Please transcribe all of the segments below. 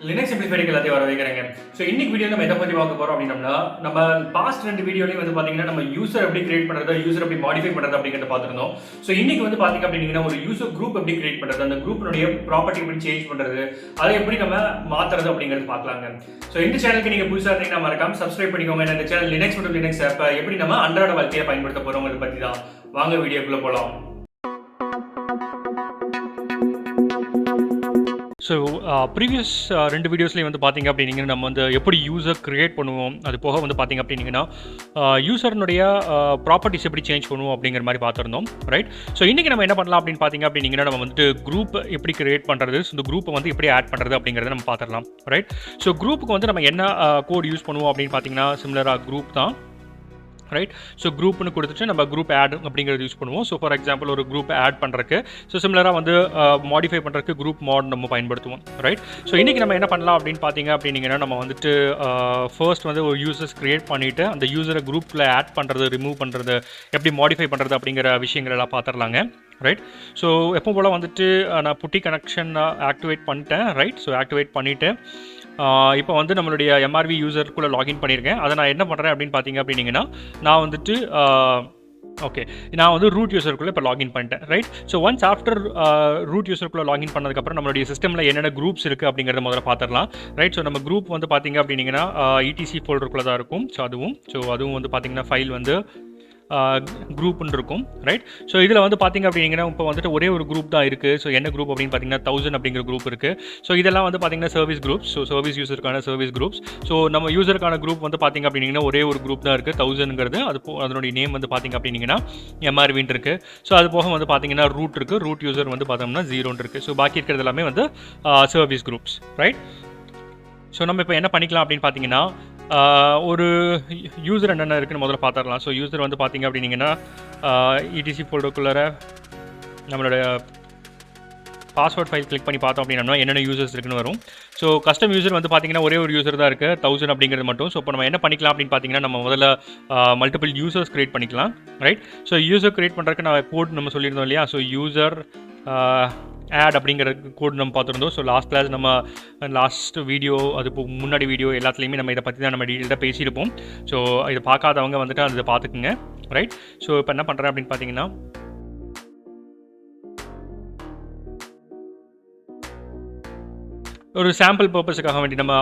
Linux சிம்பிளிஃபைடுக்கு எல்லாத்தையும் வர வைக்கிறேங்க. ஸோ இன்னைக்கு வீடியோ நம்ம எதை பற்றி பார்க்க போகிறோம் அப்படின்னா, நம்ம பாஸ்ட் 2 வீடியோலையும் வந்து பார்த்தீங்கன்னா நம்ம யூசர் எப்படி கிரியேட் பண்ணுறது, யூசர் எப்படி மாடிஃபை பண்ணுறது அப்படிங்கிறத பார்த்துருந்தோம். ஸோ இன்னைக்கு வந்து பார்த்தீங்க அப்படின்னா ஒரு யூசர் குரூப் எப்படி கிரியேட் பண்ணுறது, அந்த குரூப்பினுடைய ப்ராப்பர்ட்டி எப்படி சேஞ்ச் பண்ணுறது, அதை எப்படி நம்ம மாற்றுறது அப்படிங்கிறது பார்க்கலாங்க. ஸோ இந்த சேனலுக்கு நீங்கள் புதுசாக இருந்தீங்கன்னா மறக்காம சப்ஸ்கிரைப் பண்ணிக்கோங்க. இந்த சேனல் லினக்ஸ் மற்றும் லினக்ஸ் ஆப்பை எப்படி நம்ம அன்றாட வாழ்க்கையை பயன்படுத்த போகிறோம் அதை பற்றி தான். வாங்க வீடியோக்குள்ளே போகலாம். ஸோ ப்ரீவியஸ் 2 வீடியோஸ்லேயும் வந்து பார்த்திங்க அப்படின்னா நம்ம வந்து எப்படி யூசர் க்ரியேட் பண்ணுவோம், அது போக வந்து பார்த்திங்க அப்படின்னா யூசர்னுடைய ப்ராப்பர்ட்டிஸ் எப்படி சேஞ்ச் பண்ணுவோம் அப்படிங்கிற மாதிரி பார்த்துருந்தோம், ரைட். ஸோ இன்றைக்கி நம்ம என்ன பண்ணலாம் அப்படின்னு பார்த்திங்க அப்படின்னா நம்ம வந்துட்டு குரூப் எப்படி க்ரியேட் பண்ணுறது, இந்த குரூப்பை வந்து எப்படி ஆட் பண்ணுறது அப்படிங்கிறத நம்ம பார்த்துடலாம், ரைட். ஸோ குரூப்புக்கு வந்து நம்ம என்ன கோட் யூஸ் பண்ணுவோம் அப்படின்னு பார்த்திங்கன்னா சிமிலராக குரூப் தான், ரைட். ஸோ குரூப்னு கொடுத்துட்டு நம்ம குரூப் ஆட் அப்படிங்கிறது யூஸ் பண்ணுவோம். ஸோ ஃபார் எக்ஸாம்பிள் ஒரு குரூப் ஆட் பண்ணுறதுக்கு ஸோ சிமிலராக வந்து மாடிஃபை பண்ணுறதுக்கு குரூப் மாட் நம்ம பயன்படுத்துவோம், ரைட். ஸோ இன்றைக்கி நம்ம என்ன பண்ணலாம் அப்படின்னு பார்த்தீங்க அப்படின்னா நம்ம வந்துட்டு ஃபர்ஸ்ட் வந்து ஒரு யூசர்ஸ் க்ரியேட் பண்ணிவிட்டு அந்த யூசரை குரூப்பில் ஆட் பண்ணுறது, ரிமூவ் பண்ணுறது, எப்படி மாடிஃபை பண்ணுறது அப்படிங்கிற விஷயங்கள் எல்லாம் பார்த்துடலாங்க, ரைட். ஸோ எப்போ போல் வந்துட்டு நான் புட்டி கனெக்ஷன் ஆக்டிவேட் பண்ணிட்டேன், ரைட். ஸோ ஆக்டிவேட் பண்ணிவிட்டு இப்போ வந்து நம்மளுடைய MRV யூசருக்குள்ளே லாகின் பண்ணியிருக்கேன். அதை நான் என்ன பண்ணுறேன் அப்படின்னு பார்த்தீங்க அப்படின்னா நான் வந்துட்டு ஓகே நான் வந்து ரூட் யூசருக்குள்ளே இப்போ லாகின் பண்ணிட்டேன், right. So once after root யூசருக்குள்ளே லாகின் பண்ணதுக்கப்புறம் நம்மளுடைய சிஸ்டமில் என்னென்ன குரூப்ஸ் இருக்குது அப்படிங்கிறத முதல்ல பார்த்துடலாம், ரைட். ஸோ நம்ம குரூப் வந்து பார்த்திங்க அப்படின்னா ETC ஃபோல்டருக்குள்ளே தான் இருக்கும். ஸோ அதுவும் வந்து பார்த்திங்கன்னா ஃபைல் வந்து குரூப்னு இருக்கும், ரைட். ஸோ இதில் வந்து பார்த்திங்க அப்படிங்கன்னா இப்போ வந்துட்டு ஒரே ஒரு குரூப் தான் இருக்குது. ஸோ என்ன குரூப் அப்படின்னு பார்த்தீங்கன்னா 1000 அப்படிங்கிற குரூப் இருக்குது. ஸோ இதெல்லாம் வந்து பார்த்திங்கன்னா சர்வீஸ் குரூப்ஸ். ஸோ சர்வீஸ் யூசருக்கான சர்வீஸ் குரூப்ஸ். ஸோ நம்ம யூசருக்கான குரூப் வந்து பார்த்திங்க அப்படின்னா ஒரே ஒரு குரூப் தான் இருக்குது, 1000ங்கிறது. அதனுடைய நேம் வந்து பார்த்திங்க அப்படின்னா MRVன்னு இருக்குது. ஸோ அது போக வந்து பார்த்திங்கன்னா ரூட் இருக்குது, ரூட் யூசர் வந்து பார்த்தோம்னா 0 இருக்குது. ஸோ பாக்கி இருக்கிறது எல்லாமே வந்து சர்வீஸ் குரூப்ஸ், ரைட். ஸோ நம்ம இப்போ என்ன பண்ணிக்கலாம் அப்படின்னு பார்த்தீங்கன்னா ஒரு யூசர் என்னென்ன இருக்குன்னு முதல்ல பார்த்துடலாம். ஸோ யூசர் வந்து பார்த்திங்க அப்படின்னா ETC ஃபோல்டருக்குள்ளார நம்மளோட பாஸ்வேர்ட் ஃபைல் கிளிக் பண்ணி பார்த்தோம் அப்படின்னா என்னென்ன யூசர்ஸ் இருக்குன்னு வரும். ஸோ கஸ்டம் யூசர் வந்து பார்த்திங்கன்னா ஒரே ஒரு யூசர் தான் இருக்குது, 1000 அப்படிங்கிறது மட்டும். ஸோ இப்போ நம்ம என்ன பண்ணிக்கலாம் அப்படின்னு பார்த்தீங்கன்னா நம்ம முதல்ல மல்டிபிள் யூசர்ஸ் க்ரியேட் பண்ணிக்கலாம், ரைட். ஸோ யூசர் க்ரியேட் பண்ணுறதுக்கு நான் கோட் நம்ம சொல்லியிருந்தோம் இல்லையா. ஸோ யூசர் ஆட் அப்படிங்கிற கோட் நம்ம பார்த்துருந்தோம். ஸோ லாஸ்ட் வீடியோ, அது முன்னாடி வீடியோ எல்லாத்துலேயுமே நம்ம இதை பற்றி தான் நம்ம டீட்டெயிலாக பேசியிருப்போம். ஸோ இதை பார்க்காதவங்க வந்துட்டு அதை பார்த்துக்குங்க, ரைட். ஸோ இப்போ என்ன பண்ணுறேன் அப்படின்னு பார்த்தீங்கன்னா ஒரு சாம்பிள் பர்பஸுக்காக வேண்டி நம்ம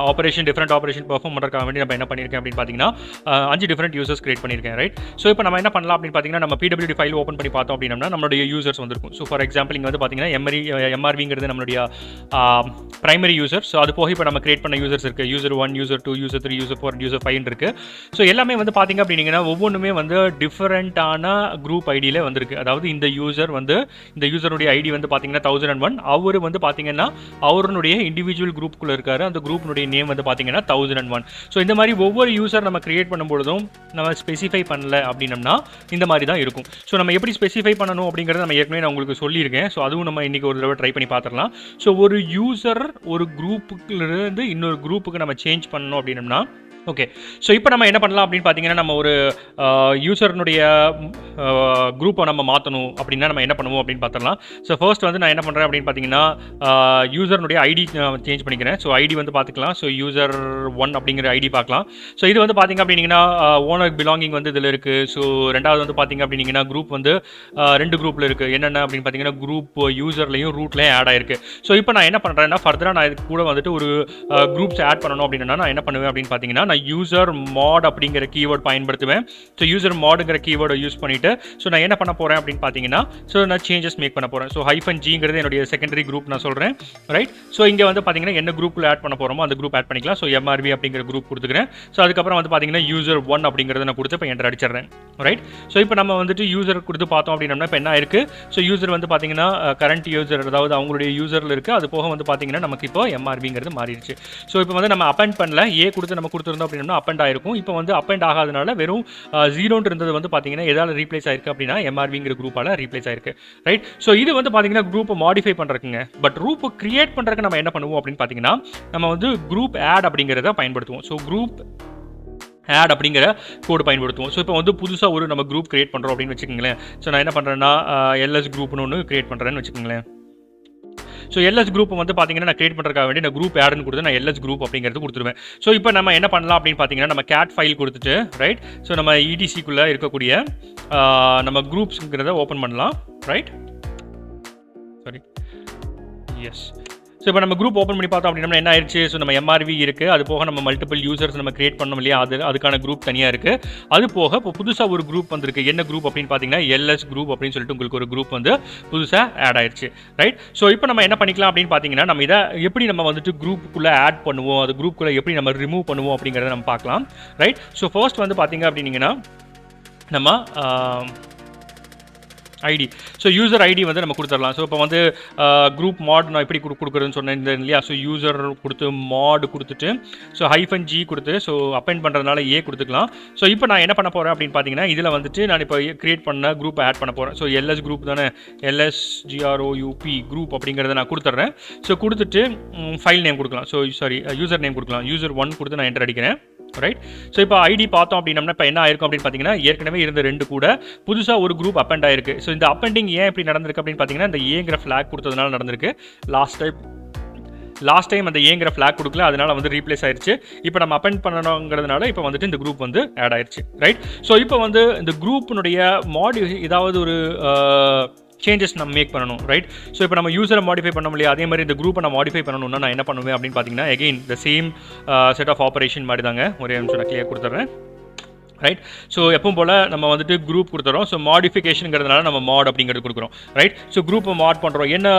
டிஃப்ரெண்ட் ஆப்ரேஷன் பெர்ஃபார்ம் பண்ணுறதுக்காக வேண்டி நம்ம என்ன பண்ணியிருக்கேன் அப்படின்னு பார்த்தீங்கன்னா 5 டிஃப்ரெண்ட் யூசர்ஸ் கிரியேட் பண்ணியிருக்கேன், ரைட். ஸோ இப்போ நம்ம என்ன பண்ணலாம் அப்படின்னு பார்த்தீங்கன்னா நம்ம PWD ஃபைல் ஓப்பன் பண்ணி பார்த்தோம் அப்படின்னா நம்மளுடைய யூசர்ஸ் வந்துருக்கும். ஸோ ஃபார் எக்ஸாம்பிள் இங்கே வந்து பார்த்தீங்கன்னா MRVங்கிறது நம்மளுடைய பிரைமரி யூசர். ஸோ அது போக இப்போ நம்ம கிரியேட் பண்ண யூசர்ஸ் இருக்குது, user 1, user 2, user 3, user 4, user 5 இருக்குது. ஸோ எல்லாமே வந்து பார்த்திங்க அப்படின்னா ஒவ்வொன்றுமே வந்து டிஃப்ரெண்ட்டான குரூப் ஐடியில் வந்திருக்கு. அதாவது இந்த யூசருடைய ஐடி வந்து பார்த்தீங்கன்னா 1001, அவர் வந்து பார்த்தீங்கன்னா அவருடைய இண்டிவிஜுவல் குரூப்புக்குள்ள இருக்காரு, அந்த குரூப்னுடைய நேம் வந்து பார்த்தீங்கன்னா 1001. ஸோ இந்த மாதிரி ஒவ்வொரு யூசர் நம்ம கிரியேட் பண்ணும்பொழுதும் நம்ம ஸ்பெசிஃபை பண்ணல அப்படின்னம்னா இந்த மாதிரி தான் இருக்கும். ஸோ நம்ம எப்படி ஸ்பெசிஃபை பண்ணணும் அப்படிங்கிறத நம்ம ஏற்கனவே நான் உங்களுக்கு சொல்லியிருக்கேன். ஸோ அதுவும் நம்ம இன்றைக்கி ஒரு தடவை ட்ரை பண்ணி பார்த்துடலாம். ஸோ ஒரு யூசர் ஒரு குரூப்புக்குலேருந்து இன்னொரு குரூப்புக்கு நம்ம சேஞ்ச் பண்ணணும் அப்படின்னம்னா ஓகே. ஸோ இப்போ நம்ம என்ன பண்ணலாம் அப்படின்னு பார்த்தீங்கன்னா நம்ம ஒரு யூசர்னுடைய குரூப்பை நம்ம மாற்றணும் அப்படின்னா நம்ம என்ன பண்ணுவோம் அப்படின்னு பார்த்துடலாம். ஸோ ஃபர்ஸ்ட் வந்து நான் என்ன பண்ணுறேன் அப்படின்னு பார்த்தீங்கன்னா யூசர்னுடைய ஐடி சேஞ்ச் பண்ணிக்கிறேன். ஸோ ஐடி வந்து பார்த்துக்கலாம். ஸோ யூசர் 1 அப்படிங்கிற ஐடி பார்க்கலாம். ஸோ இது வந்து பார்த்திங்க அப்படின்னா ஓனர் பிலாங்கிங் வந்து இதில் இருக்குது. ஸோ ரெண்டாவது வந்து பார்த்திங்க அப்படின்னா குரூப் வந்து 2 குரூப்பில் இருக்குது. என்னென்ன அப்படின்னு பார்த்தீங்கன்னா குரூப் யூசர்லையும் ரூட்லையும் ஆட் ஆயிருக்கு. ஸோ இப்போ நான் என்ன பண்ணுறேன்னா ஃபர்தராக நான் இது கூட வந்துட்டு ஒரு குரூப்ஸ் ஆட் பண்ணணும் அப்படின்னா நான் என்ன பண்ணுவேன் அப்படின்னு பார்த்தீங்கன்னா யூசர் மாட் அப்படிங்கிற கீவேர்ட் பயன்படுத்துவேன். ஸோ யூசர் மாடுங்கிற கீவேர்டை யூஸ் பண்ணிவிட்டு ஸோ நான் என்ன பண்ண போகிறேன் அப்படின்னு பார்த்தீங்கன்னா ஸோ நான் சேஞ்சஸ் மேக் பண்ண போகிறேன். ஸோ -Gங்கிறது என்னுடைய செகண்டரி குரூப் நான் சொல்கிறேன், ரைட். ஸோ இங்கே வந்து பார்த்தீங்கன்னா என்ன குரூப்பில் ஆட் பண்ண போகிறோமோ அந்த குரூப் ஆட் பண்ணிக்கலாம். ஸோ MRV அப்படிங்கிற குரூப் கொடுத்துக்கிறேன். ஸோ அதுக்கப்புறம் வந்து பார்த்தீங்கன்னா யூசர் 1 அப்படிங்கிறத நான் கொடுத்து இப்போ என்டர் அடிச்சிடுறேன், ரைட். ஸோ இப்போ நம்ம வந்துட்டு யூசர் கொடுத்து பார்த்தோம் அப்படின்னா இப்போ என்ன ஆயிருக்கு. ஸோ யூசர் வந்து பார்த்தீங்கன்னா கரண்ட் யூசர், அதாவது அவங்களுடைய யூசரில் இருக்குது. அது போக வந்து பார்த்தீங்கன்னா நமக்கு இப்போ MRVங்கிறது மாறிடுச்சு. ஸோ இப்போ வந்து நம்ம அப்பெண்ட் பண்ணல, கொடுத்து நம்ம கொடுத்துருந்தோம் அப்படின்னா அப்பெண்ட் ஆயிருக்கும். இப்போ வந்து அப்பெண்ட் ஆகாதனால வெறும் 0 இருந்தது வந்து பார்த்தீங்கன்னா எதால ரீப்ளேஸ் ஆயிருக்கு அப்படின்னா MRVங்கிற குரூப்பால் ரீப்ளேஸ் ஆயிருக்கு, ரைட். ஸோ இது வந்து பார்த்தீங்கன்னா குரூப்பை மாடிஃபை பண்ணுறதுக்குங்க. பட் குரூப்பை கிரியேட் பண்ணுறதுக்கு நம்ம என்ன பண்ணுவோம் அப்படின்னு பார்த்தீங்கன்னா நம்ம வந்து குரூப் ஆட் அப்படிங்கிறத பயன்படுத்துவோம். ஸோ குரூப் ஆட் அப்படிங்கிற கோடு பயன்படுத்துவோம். ஸோ இப்போ வந்து புதுசாக ஒரு நம்ம குரூப் கிரியேட் பண்ணுறோம் அப்படின்னு வச்சுக்கோங்களேன். ஸோ நான் என்ன பண்ணுறேன்னா LS குரூப்னு ஒன்று கிரியேட் பண்ணுறேன்னு வச்சுக்கோங்களேன். ஸோ எல்எஸ் குரூப் வந்து பார்த்தீங்கன்னா நான் கிரியேட் பண்ணுறதுக்காக வேண்டி நான் குரூப் ஆட்னு கொடுத்து நான் எல்எஸ் குரூப் அப்படிங்கிறது கொடுத்துருவேன். ஸோ இப்போ நம்ம என்ன பண்ணலாம் அப்படின்னு பார்த்தீங்கன்னா நம்ம கேட் ஃபைல் கொடுத்துட்டு ரைட், ஸோ நம்ம இடிசிக்குள்ளே இருக்கக்கூடிய நம்ம குரூப்ஸுங்கிறத ஓப்பன் பண்ணலாம். Right, sorry, yes. ஸோ இப்போ நம்ம குரூப் ஓப்பன் பண்ணி பார்த்தோம் அப்படின்னா என்ன ஆயிடுச்சு, ஸோ நம்ம எம்ஆர்வி இருக்குது, அது போக நம்ம மல்டிபிள் யூசர்ஸ் நம்ம கிரியேட் பண்ணோம் இல்லையா, அதுக்கான குரூப் தனியாக இருக்குது. அது போக இப்போ புதுசாக ஒரு குரூப் வந்திருக்கு. என்ன குரூப் அப்படின்னு பார்த்தீங்கன்னா எல்எஸ் குரூப் அப்படின்னு சொல்லிட்டு உங்களுக்கு ஒரு குரூப் வந்து புதுசாக ஆட் ஆயிடுச்சு. ரைட், ஸோ இப்போ நம்ம என்ன பண்ணிக்கலாம் அப்படின்னு பார்த்தீங்கன்னா நம்ம இதை எப்படி நம்ம வந்துட்டு குரூப்புக்குள்ளே ஆட் பண்ணுவோம், அது குரூப்புக்குள்ளே எப்படி நம்ம ரிமூவ் பண்ணுவோம் அப்படிங்கிறத நம்ம பார்க்கலாம். ரைட், ஸோ ஃபர்ஸ்ட் வந்து பார்த்தீங்க அப்படின்னீங்கன்னா நம்ம ஐடி, ஸோ யூசர் ஐடி வந்து நம்ம கொடுத்துடலாம். ஸோ இப்போ வந்து குரூப் மாட் நான் எப்படி கொடுக்குறதுன்னு சொன்னேன் இல்லையா, ஸோ யூசர் கொடுத்து மாட் கொடுத்துட்டு ஸோ -G கொடுத்து ஸோ அப்பெண்ட் பண்ணுறதுனால ஏ கொடுத்துக்கலாம். ஸோ இப்போ நான் என்ன பண்ண போகிறேன் அப்படின்னு பார்த்தீங்கன்னா இதில் வந்துட்டு நான் இப்போ கிரியேட் பண்ண குரூப் ஆட் பண்ண போகிறேன். ஸோ எல்எஸ் குரூப் தானே, LSGROUP குரூப் அப்படிங்கிறத நான் கொடுத்துட்றேன். ஸோ கொடுத்துட்டு ஃபைல் நேம் கொடுக்கலாம். ஸோ சாரி யூசர் நேம் கொடுக்கலாம். யூசர் 1 கொடுத்து நான் என்டர் அடிக்கிறேன். ரைட், ஸோ இப்போ ஐடி பார்த்தோம் அப்படின்னா இப்போ என்ன ஆயிருக்கும் அப்படின்னு பார்த்தீங்கன்னா ஏற்கனவே இருந்த 2 கூட புதுசாக ஒரு குரூப் அப்பெண்ட் ஆயிருக்கு. ஸோ இந்த அப்பெண்டிங் ஏன் இப்படி நடந்திருக்கு அப்படின்னு பார்த்தீங்கன்னா இந்த ஏங்கிற ஃபிளாக் கொடுத்ததுனால நடந்திருக்கு. லாஸ்ட் டைம் அந்த ஏங்கிற ஃபிளாக் கொடுக்கல, அதனால வந்து ரீப்ளேஸ் ஆயிடுச்சு. இப்போ நம்ம அப்பெண்ட் பண்ணணுங்கிறதுனால இப்போ வந்துட்டு இந்த குரூப் வந்து ஆட் ஆயிடுச்சு. ரைட், ஸோ இப்போ வந்து இந்த குரூப்பினுடைய ஏதாவது ஒரு சேஞ்சஸ் நம்ம மேக் பண்ணணும். ரைட், ஸோ இப்போ நம்ம யூசரை மாடிஃபை பண்ண முடியாது, அதே மாதிரி இந்த குரூப்பை நான் மாடிஃபை பண்ணணும்னா நான் என்ன பண்ணுவேன் அப்படின்னு பார்த்தீங்கன்னா again the same set of operation மாதிரி தாங்க. ஒரே நிமிஷம் நான் கிளியர் கொடுத்துட்றேன். ரைட், ஸோ எப்பவும் போல் நம்ம வந்துட்டு குரூப் கொடுத்துறோம். ஸோ மாடிஃபிகேஷனுங்கிறதுனால நம்ம மாட் அப்படிங்கிறது கொடுக்குறோம். ரைட், ஸோ குரூப்பை மாட் பண்ணுறோம். என்ன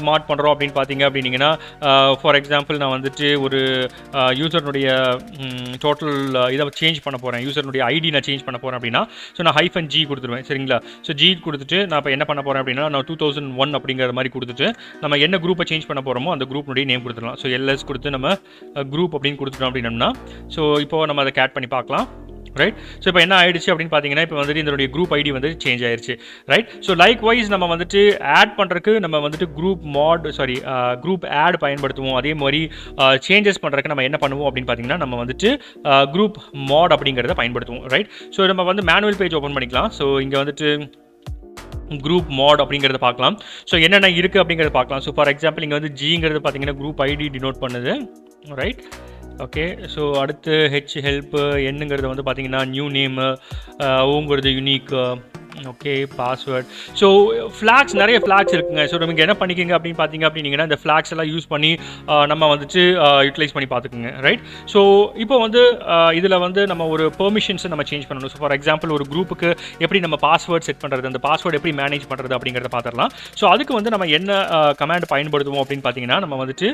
மாட் பண்ணுறோம் அப்படின்னு பார்த்தீங்க அப்படின்னீங்கன்னா ஃபார் எக்ஸாம்பிள் நான் வந்துட்டு ஒரு யூசர்னுடைய டோட்டல் இதை சேஞ்ச் பண்ண போகிறேன், யூசர்னுடைய ஐடி நான் சேஞ்ச் பண்ண போகிறேன் அப்படின்னா ஸோ நான் -G கொடுத்துருவேன். சரிங்களா, ஸோ G கொடுத்துட்டு நான் இப்போ என்ன பண்ண போகிறேன் அப்படின்னா நான் 2001 அப்படிங்கிற மாதிரி கொடுத்துட்டு நம்ம என்ன குரூப்பை சேஞ்ச் பண்ண போகிறோமோ அந்த குரூப்னுடைய நேம் கொடுத்துடலாம். ஸோ எல்எஸ் கொடுத்து நம்ம குரூப் அப்படின்னு கொடுத்துட்டோம் அப்படின்னம்னா ஸோ இப்போ நம்ம அதை கேட் பண்ணி பார்க்கலாம். ரைட், ஸோ இப்போ என்ன ஆயிடுச்சு அப்படின்னு பார்த்தீங்கன்னா இப்போ வந்துட்டு இதனுடைய குரூப் ஐடி வந்து சேஞ்ச் ஆயிடுச்சு. ரைட், ஸோ லைக் வைஸ் நம்ம வந்துட்டு ஆட் பண்ணுறதுக்கு நம்ம வந்துட்டு குரூப் ஆட் பயன்படுத்துவோம். அதே மாதிரி சேஞ்சஸ் பண்ணுறதுக்கு நம்ம என்ன பண்ணுவோம் அப்படின்னு பார்த்தீங்கன்னா நம்ம வந்துட்டு குரூப் மாட் அப்படிங்கிறத பயன்படுத்துவோம். ரைட், ஸோ நம்ம வந்து மேனுவல் பேஜ் ஓப்பன் பண்ணிக்கலாம். ஸோ இங்கே வந்துட்டு குரூப் மாட் அப்படிங்கிறத பார்க்கலாம். ஸோ என்னென்ன இருக்குது அப்படிங்கிறத பார்க்கலாம். ஸோ ஃபார் எக்ஸாம்பிள் இங்கே வந்து ஜிங்கிறது பார்த்தீங்கன்னா குரூப் ஐடி டினோட் பண்ணுது. ரைட், ஓகே, ஸோ அடுத்து ஹெல்ப் என்னங்கிறது வந்து பார்த்தீங்கன்னா நியூ நேமு, ஓங்கிறது unique, okay, password. So flags நிறைய ஃப்ளாக்ஸ் இருக்குங்க. ஸோ நீங்கள் என்ன பண்ணிக்கிங்க அப்படின்னு பார்த்தீங்க அப்படின்னீங்கன்னா இந்த ஃப்ளாக்ஸ் எல்லாம் யூஸ் பண்ணி நம்ம வந்துட்டு யூட்டிலைஸ் பண்ணி பார்த்துக்குங்க. ரைட், ஸோ இப்போ வந்து இதில் வந்து நம்ம ஒரு பெர்மிஷன்ஸை நம்ம சேஞ்ச் பண்ணணும். ஸோ ஃபார் எக்ஸாம்பிள் ஒரு குரூப்புக்கு எப்படி நம்ம பாஸ்வேர்ட் செட் பண்ணுறது, அந்த பாஸ்வேர்டு எப்படி மேனேஜ் பண்ணுறது அப்படிங்கிறத பார்த்துடலாம். ஸோ அதுக்கு வந்து நம்ம என்ன கமாண்ட் பயன்படுத்துவோம் அப்படின்னு பார்த்தீங்கன்னா நம்ம வந்துட்டு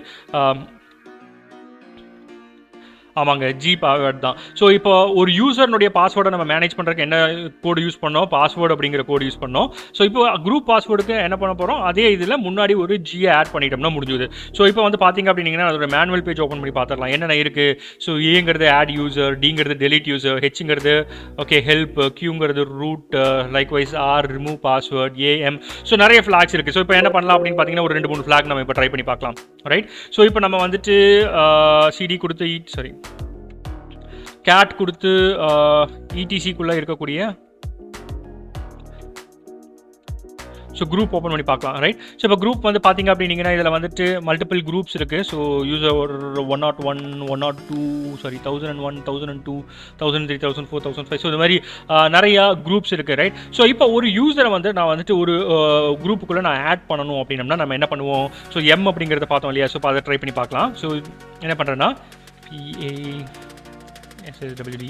ஆமாங்க, ஜி பாஸ்வேர்ட் தான். ஸோ இப்போ ஒரு யூசர்னுடைய பாஸ்வேர்டை நம்ம மேனேஜ் பண்ணுறதுக்கு என்ன கோடு யூஸ் பண்ணோம், பாஸ்வேர்டு அப்படிங்கிற கோடு யூஸ் பண்ணோம். ஸோ இப்போ குரூப் பாஸ்வேர்டுக்கு என்ன பண்ண போகிறோம், அதே இதில் முன்னாடி ஒரு ஜியை ஆட் பண்ணிட்டோம்னா முடிஞ்சுது. ஸோ இப்போ வந்து பார்த்தீங்க அப்படின்னா அதோட மேனுவல் பேஜ் ஓப்பன் பண்ணி பார்த்துடலாம் என்னென்ன இருக்குது. ஸோ ஏங்கிறது ஆட் யூசர், டிங்கிறது டெலிட் யூசர், ஹெச்ங்கிறது ஓகே ஹெல்ப், கியூங்கிறது root, likewise or remove password, AM. So நிறைய ஃப்ளாக்ஸ் இருக்குது. ஸோ இப்போ என்ன பண்ணலாம் அப்படின்னு பார்த்தீங்கன்னா ஒரு 2-3 ஃப்ளாக் நம்ம இப்போ ட்ரை பண்ணி பார்க்கலாம். ரைட், ஸோ இப்போ நம்ம வந்துட்டு சிடி கொடுத்து கேட் கொடுத்து இடிசிக்குள்ளே இருக்கக்கூடிய ஸோ குரூப் ஓப்பன் பண்ணி பார்க்கலாம். ரைட், ஸோ இப்போ குரூப் வந்து பார்த்தீங்க அப்படின்னீங்கன்னா இதில் வந்துட்டு மல்டிபிள் குரூப்ஸ் இருக்குது. So user 101, 102, 1001, 1002, 1003, 1004, 1005. ஸோ இது மாதிரி நிறையா குரூப்ஸ் இருக்குது. ரைட், ஸோ இப்போ ஒரு யூசரை வந்து நான் வந்துட்டு ஒரு குரூப்புக்குள்ளே நான் ஆட் பண்ணணும் அப்படின்னம்னா நம்ம என்ன பண்ணுவோம், ஸோ எம் அப்படிங்கிறத பார்த்தோம் இல்லையா. ஸோ அதை ட்ரை பண்ணி பார்க்கலாம். ஸோ என்ன பண்ணுறேன்னா SSWD.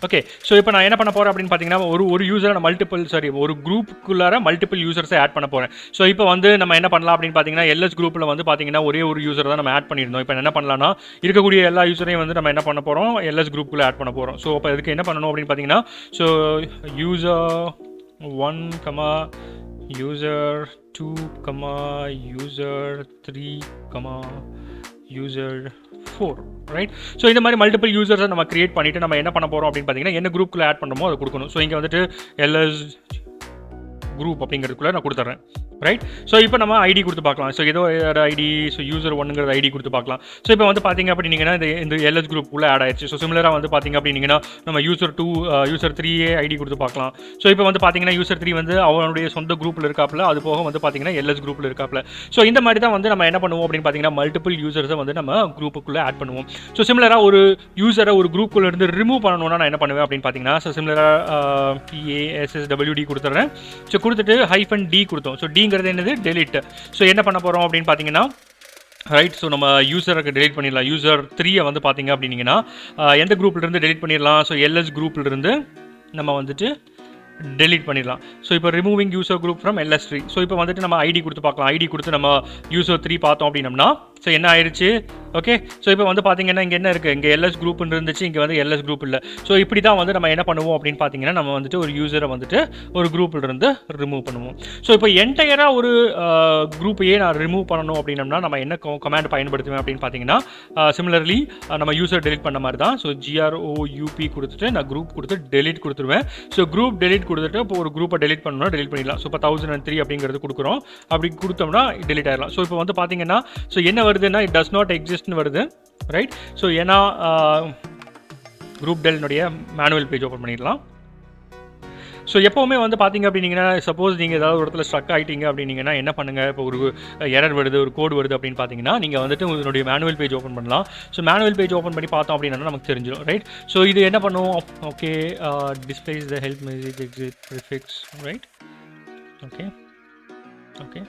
ஓகே, ஸோ இப்போ நான் என்ன பண்ண போகிறேன் அப்படின்னு பார்த்தீங்கன்னா ஒரு யூசரை நான் ஒரு குரூப்புக்குள்ளார மல்டிபிள் யூசர்ஸை ஆட் பண்ண போகிறேன். ஸோ இப்போ வந்து நம்ம என்ன பண்ணலாம் அப்படின்னு பார்த்தீங்கன்னா எல்எஸ் குரூப்பில் வந்து பார்த்தீங்கன்னா ஒரே ஒரு யூசர் தான் நம்ம ஆட் பண்ணியிருந்தோம். இப்போ என்ன பண்ணலாம்னா இருக்கக்கூடிய எல்லா யூசரையும் வந்து நம்ம என்ன பண்ண போகிறோம், எல்எஸ் குரூப்புக்குள்ளே ஆட் பண்ண போகிறோம். ஸோ அப்போ இதுக்கு என்ன பண்ணணும் அப்படின்னு பார்த்தீங்கன்னா so user 1, user 2, user 3, user 4. Right, so இந்த மாதிரி மல்டிபிள் யூசர்ஸை நம்ம கிரியேட் பண்ணிவிட்டு நம்ம என்ன பண்ண போகிறோம் அப்படின்னு பார்த்தீங்கன்னா என்ன குரூப்புக்குள்ளே ஆட் பண்ணுறோமோ அதை கொடுக்கணும். ஸோ இங்கே வந்துட்டு எல்எஸ் குரூப் அப்படிங்கிறதுக்குள்ளே நான் கொடுத்துட்றேன். ரைட். ஸோ இப்போ நம்ம ஐடி கொடுத்து பார்க்கலாம். ஸோ ஏதோ ஐடி, ஸோ யூசர் ஒன்னுங்கிறது ஐடி கொடுத்து பார்க்கலாம். ஸோ இப்போ வந்து பார்த்தீங்க அப்படின்னீங்கன்னா இந்த எல்எஸ் குரூப் உள்ள ஆட் ஆயிடுச்சு. ஸோ சிமிலராக வந்து பார்த்தீங்க அப்படின்னீங்கன்னா நம்ம யூசர் 2 யூசர் 3 ஐடி கொடுத்து பார்க்கலாம். ஸோ இப்போ வந்து பார்த்தீங்கன்னா யூசர் 3 வந்து அவனுடைய சொந்த குரூப்பில் இருக்காப்புல, அது போக வந்து பார்த்தீங்கன்னா எல்எஸ் குரூப்பில் இருக்காப்புல. ஸோ இந்த மாதிரி தான் வந்து நம்ம என்ன பண்ணுவோம் அப்படின்னு பார்த்தீங்கன்னா மல்டிபிள் யூசர்ஸை வந்து நம்ம குரூப்புக்குள்ளே ஆட் பண்ணுவோம். ஸோ சிமிலராக ஒரு யூசரை ஒரு குரூப்புக்குள்ளே இருந்து ரிமூவ் பண்ணணும்னா நான் என்ன பண்ணுவேன் அப்படின்னு பார்த்தீங்கன்னா, ஸோ சிமிலராக PASSWD கொடுத்துட்றேன். ஸோ கொடுத்துட்டு -D கொடுத்தோம். ஸோ டிங்கிறது என்னது, டெலிட். ஸோ என்ன பண்ண போகிறோம் அப்படின்னு பார்த்தீங்கன்னா, ரைட். ஸோ நம்ம யூசருக்கு டெலிட் பண்ணிடலாம். யூசர் 3 வந்து பார்த்தீங்க அப்படின்னீங்கன்னா எந்த குரூப்லேருந்து டெலிட் பண்ணிடலாம், ஸோ எல்எஸ் குரூப்லேருந்து நம்ம வந்துட்டு டெலிட் பண்ணிடலாம். ஸோ இப்போ removing user group from LS3. So இப்போ வந்துட்டு நம்ம ஐடி கொடுத்து பார்க்கலாம். ஐடி கொடுத்து நம்ம யூசர் 3 பார்த்தோம் அப்படின்னம்னா ஸோ என்ன ஆயிடுச்சு, ஓகே. ஸோ இப்போ வந்து பார்த்தீங்கன்னா இங்கே என்ன இருக்குது, இங்கே எல்எஸ் குரூப்னு இருந்துச்சு, இங்கே வந்து எல்எஸ் குரூப் இல்லை. ஸோ இப்படி தான் வந்து நம்ம என்ன பண்ணுவோம் அப்படின்னு பார்த்தீங்கன்னா, நம்ம வந்துட்டு ஒரு யூசரை வந்துட்டு ஒரு குரூப்பில் இருந்து ரிமூவ் பண்ணுவோம். ஸோ இப்போ என்டையராக ஒரு குரூப்பையே நான் ரிமூவ் பண்ணணும் அப்படின்னம்னா நம்ம என்ன கமாண்ட் பயன்படுத்துவேன் அப்படின்னு பார்த்தீங்கன்னா, சிமிலர்லி நம்ம யூசர் டெலிட் பண்ண மாதிரி தான். ஸோ GROUP கொடுத்துட்டு நான் குரூப் கொடுத்து டெலிட் கொடுத்துருவேன். ஸோ குரூப் டெலிட் கொடுத்துட்டு இப்போ ஒரு குரூப்பை டெலிட் பண்ணணும்னா டெலிட் பண்ணிடலாம். ஸோ இப்போ 1003 அப்படிங்கிறது கொடுக்குறோம். அப்படி கொடுத்தோம்னா டெலிட் ஆயிடலாம். ஸோ இப்போ வந்து பார்த்தீங்கன்னா ஸோ என்ன வருதுன்னா, இட் டஸ் நாட் எக்ஸிஸ்ட்னு வருது, ரைட். ஸோ ஏன்னா குரூப் டெல்னுடைய மேனுவல் பேஜ் ஓப்பன் பண்ணிடலாம். ஸோ எப்போவுமே வந்து பார்த்தீங்க அப்படின்னீங்கன்னா, சப்போஸ் நீங்கள் ஏதாவது ஒரு இடத்துல ஸ்ட்ரக் ஆகிட்டீங்க அப்படின்னீங்கன்னா என்ன பண்ணுங்கள், இப்போ ஒரு எரர் வருது, ஒரு கோட் வருது அப்படின்னு பார்த்தீங்கன்னா நீங்கள் வந்துட்டு உங்களுடைய மேனுவல் பேஜ் ஓப்பன் பண்ணலாம். ஸோ மேனுவல் பேஜ் ஓப்பன் பண்ணி பார்த்தோம் அப்படின்னா நமக்கு தெரிஞ்சிடும், ரைட். ஸோ இது என்ன பண்ணுவோம், okay, displays the help message exit prefix, right. Okay okay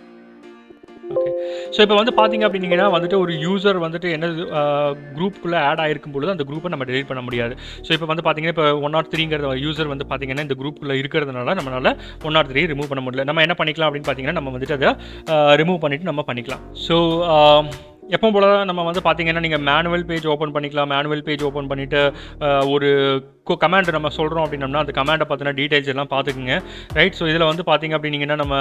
okay. So இப்போ வந்து பார்த்தீங்க அப்படின்னீங்கன்னா வந்துட்டு ஒரு யூசர் வந்துட்டு என்ன குரூப்புக்குள்ளே ஆட் ஆகிருக்கும் பொழுது அந்த குரூப்பை நம்ம டெலிட் பண்ண முடியாது. ஸோ இப்போ வந்து பார்த்தீங்கன்னா இப்போ 103ங்கிற யூசர் வந்து பார்த்தீங்கன்னா இந்த குரூப்புக்குள்ளே இருக்கிறதுனால நம்மளால் 103 ரிமூவ் பண்ண முடியல. நம்ம என்ன பண்ணிக்கலாம் அப்படின்னு பார்த்தீங்கன்னா, நம்ம வந்துட்டு அதை ரிமூவ் பண்ணிவிட்டு நம்ம பண்ணிக்கலாம். ஸோ எப்போ போல நம்ம வந்து பார்த்தீங்கன்னா நீங்கள் மேனுவல் பேஜ் ஓப்பன் பண்ணிக்கலாம். மேனுவல் பேஜ் ஓப்பன் பண்ணிவிட்டு ஒரு கமாண்ட் நம்ம சொல்கிறோம் அப்படின்னம்னா அந்த கமாண்டை பார்த்தினா டீட்டெயில்ஸ் எல்லாம் பார்த்துக்குங்க, ரைட். ஸோ இதில் வந்து பார்த்தீங்க அப்படின்னீங்கன்னா நம்ம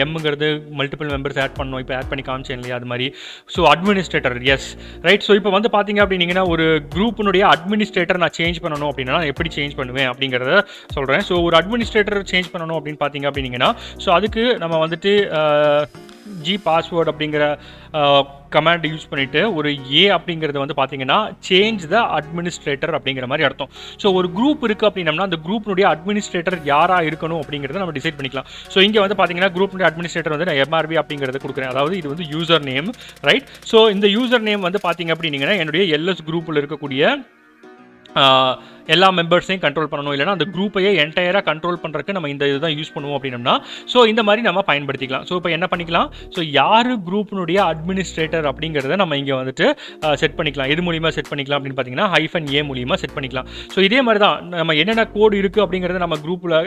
எம்ங்கிறது மல்டிபிள் மெம்பர்ஸ் ஆட் பண்ணணும். இப்போ ஆட் பண்ணி காமிச்சேன் இல்லையா, அது மாதிரி. So administrator, yes, right. So இப்போ வந்து பார்த்தீங்க அப்படின்னீங்கன்னா ஒரு குரூப்பினுடைய அட்மினிஸ்ட்ரேட்டர் நான் சேஞ்ச் பண்ணணும் அப்படின்னா எப்படி சேஞ்ச் பண்ணுவேன் அப்படிங்கிறத சொல்கிறேன். ஸோ ஒரு அட்மினிஸ்ட்ரேட்டர் சேஞ்ச் பண்ணணும் அப்படின்னு பார்த்தீங்க அப்படின்னீங்கன்னா ஸோ அதுக்கு நம்ம வந்துட்டு பாஸ்வேர்ட் அப்படிங்கிற கமாண்ட் யூஸ் பண்ணிவிட்டு ஒரு அப்படிங்கிறது வந்து பார்த்தீங்கன்னா சேஞ்ச் த அட்மினிஸ்ட்ரேட்டர் அப்படிங்கிற மாதிரி அர்த்தம். ஸோ ஒரு குரூப் இருக்குது அப்படின்னம்னா அந்த குரூப்னுடைய அட்மினிஸ்ட்ரேட்டர் யாராக இருக்கணும் அப்படிங்கிறத நம்ம டிசைட் பண்ணிக்கலாம். ஸோ இங்கே வந்து பார்த்தீங்கன்னா குரூப்னுடைய அட்மினிஸ்ட்ரேட்டர் வந்து நான் MRV அப்படிங்கிறத கொடுக்குறேன். அதாவது இது வந்து யூசர் நேம், ரைட். ஸோ இந்த யூசர் நேம் வந்து பார்த்தீங்க அப்படின்னீங்கன்னா என்னுடைய எல்எஸ் குரூப்பில் இருக்கக்கூடிய எல்லா மெம்பர்ஸையும் கண்ட்ரோல் பண்ணணும். இல்லைனா அந்த குரூப்பையே என்டையராக கண்ட்ரோல் பண்ணுறதுக்கு நம்ம இந்த இதுதான் யூஸ் பண்ணுவோம் அப்படின்னம்னா ஸோ இந்த மாதிரி நம்ம பயன்படுத்திக்கலாம். ஸோ இப்போ என்ன பண்ணிக்கலாம், ஸோ யார் குரூப்னுடைய அட்மினிஸ்ட்ரேட்டர் அப்படிங்கிறத நம்ம இங்கே வந்துட்டு செட் பண்ணிக்கலாம். எது மூலிமா செட் பண்ணிக்கலாம் அப்படின்னு பார்த்தீங்கன்னா -A மூலிமா செட் பண்ணிக்கலாம். ஸோ இதே மாதிரி தான் நம்ம என்னென்ன கோடு இருக்குது அப்படிங்கிறத நம்ம குரூப்பில்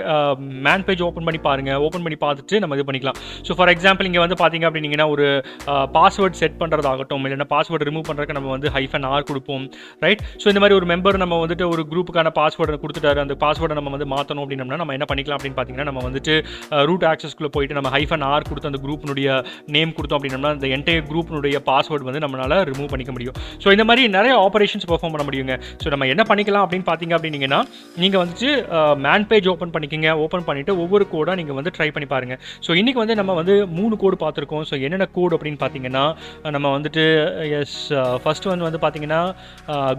மேன் பேஜ் ஓப்பன் பண்ணி பாருங்கள். ஓப்பன் பண்ணி பார்த்துட்டு நம்ம இது பண்ணிக்கலாம். ஸோ ஃபார் எக்ஸாம்பிள் இங்கே வந்து பார்த்தீங்க அப்படின்னீங்கன்னா ஒரு பாஸ்வேர்ட் செட் பண்ணுறதாகட்டும், இல்லைன்னா பாஸ்வேர்டு ரிமூவ் பண்ணுறதுக்கு நம்ம வந்து -R கொடுப்போம், ரைட். ஸோ இந்த மாதிரி ஒரு மெம்பர் நம்ம வந்துட்டு ஒரு குரூப்புக்கான பாஸ்வேர்டை கொடுத்துட்டாரு, அந்த பாஸ்வேர்டை நம்ம வந்து மாற்றணும் அப்படின்னம்னா நம்ம என்ன பண்ணிக்கலாம் அப்படின்னு பார்த்தீங்கன்னா, நம்ம வந்துட்டு ரூட் ஆக்சஸ்க்குள்ளே போயிட்டு நம்ம -R கொடுத்து அந்த குரூப்னுடைய நேம் கொடுத்தோம் அப்படின்னம்னா அந்த என்டையர் குரூப்னுடைய பாஸ்வேர்டு வந்து நம்மளால் ரிமூவ் பண்ணிக்க முடியும். ஸோ இந்த மாதிரி நிறைய ஆப்பரேஷன்ஸ் பெர்ஃபார்ம் பண்ண முடியுங்க. ஸோ நம்ம என்ன பண்ணிக்கலாம் அப்படின்னு பார்த்தீங்க அப்படின்னீங்கன்னா, நீங்கள் வந்துட்டு மேன் பேஜ் ஓப்பன் பண்ணிக்கிங்க. ஓப்பன் பண்ணிவிட்டு ஒவ்வொரு கோடாக நீங்கள் வந்து ட்ரை பண்ணி பாருங்கள். ஸோ இன்றைக்கி வந்து நம்ம வந்து 3 கோடு பார்த்துருக்கோம். ஸோ என்னென்ன கோடு அப்படின்னு பார்த்தீங்கன்னா, நம்ம வந்துட்டு ஃபர்ஸ்ட் வந்து பார்த்தீங்கன்னா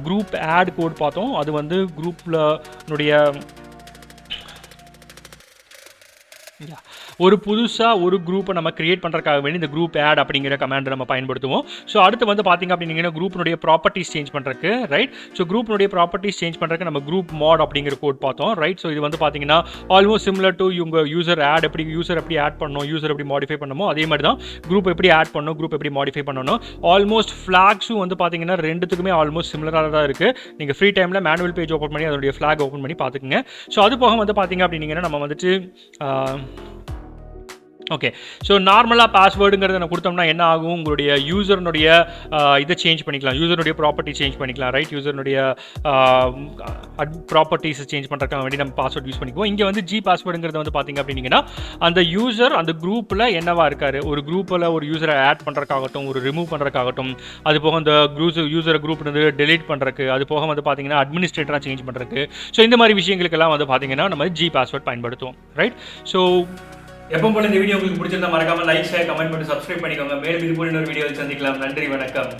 குரூப் ஆட் கோட் பார்த்தோம். அது வந்து குரூப்பில் ஒரு புதுசாக ஒரு குரூப்பை நம்ம கிரியேட் பண்ணுறதுக்காக வேண்டி இந்த குரூப் ஆட் அப்படிங்கிற கமாண்ட் நம்ம பயன்படுத்துவோம். ஸோ அடுத்து வந்து பார்த்திங்க அப்படின்னா குரூப்னுடைய ப்ராப்பர்ட்டிஸ் சேஞ்ச் பண்ணுறதுக்கு, ரைட். ஸோ குரூப்னுடைய ப்ராப்பர்ட்டிஸ் சேஞ்ச் பண்ணுறதுக்கு நம்ம குரூப் மாட் அப்படிங்கிற கோட் பார்த்தோம், ரைட். ஸோ இது வந்து பார்த்தீங்கன்னா ஆல்மோஸ்ட் சிமிலர் டு இவங்க யூசர் ஆட் எப்படி யூசர் எப்படி ஆட் பண்ணணும், யூசர் எப்படி மாடிஃபை பண்ணணுமோ அதே மாதிரி தான் குரூப் எப்படி ஆட் பண்ணணும், குரூப் எப்படி மாடிஃபை பண்ணணும். ஆல்மோஸ்ட் ஃப்ளாக்ஸும் வந்து பார்த்தீங்கன்னா ரெண்டுத்துக்குமே ஆல்மோஸ்ட் சிமிலராக தான் இருக்குது. நீங்கள் ஃப்ரீ டைமில் மேனுவல் பேஜ் ஓப்பன் பண்ணி அதனுடைய ஃப்ளாக் ஓப்பன் பண்ணி பார்த்துக்குங்க. ஸோ அது போக வந்து பார்த்தீங்க அப்படின்னா நம்ம வந்துட்டு ஓகே. ஸோ நார்மலாக பாஸ்வேர்டுங்கிறத நான் கொடுத்தோம்னா என்ன ஆகும், உங்களுடைய யூசர்னுடைய இதை சேஞ்ச் பண்ணிக்கலாம், யூசருடைய ப்ராப்பர்ட்டி சேஞ்ச் பண்ணிக்கலாம், ரைட். யூசருடைய ப்ராப்பர்ட்டிஸை சேஞ்ச் பண்ணுறதுக்காக வேண்டி நம்ம பாஸ்வேர்டு யூஸ் பண்ணிக்குவோம். இங்கே வந்து பாஸ்வேர்டுங்கிறது வந்து பார்த்தீங்க அப்படின்னா அந்த யூசர் அந்த குரூப்பில் என்னவா இருக்கார், ஒரு குரூப்பில் ஒரு யூசரை ஆட் பண்ணுறதுக்காகட்டும், ஒரு ரிமூவ் பண்ணுறதுக்காகட்டும், அது போக அந்த யூசரை குரூப் வந்து டெலீட் பண்ணுறதுக்கு, அது போக வந்து பார்த்தீங்கன்னா அட்மினிஸ்ட்ரேட்டராக சேஞ்ச் பண்ணுறதுக்கு. ஸோ இந்த மாதிரி விஷயங்களுக்கெல்லாம் வந்து பார்த்தீங்கன்னா நம்ம பாஸ்வேர்ட் பயன்படுத்துவோம், ரைட். ஸோ எப்போ போல இந்த வீடியோ உங்களுக்கு பிடிச்சிருந்தா மறக்காம லைக் ஷேர் கமெண்ட் பண்ணி சப்ஸ்கிரைப் பண்ணிக்கோங்க. மேலும் இது போல இன்னொரு வீடியோவில் சந்திக்கலாம். நன்றி, வணக்கம்.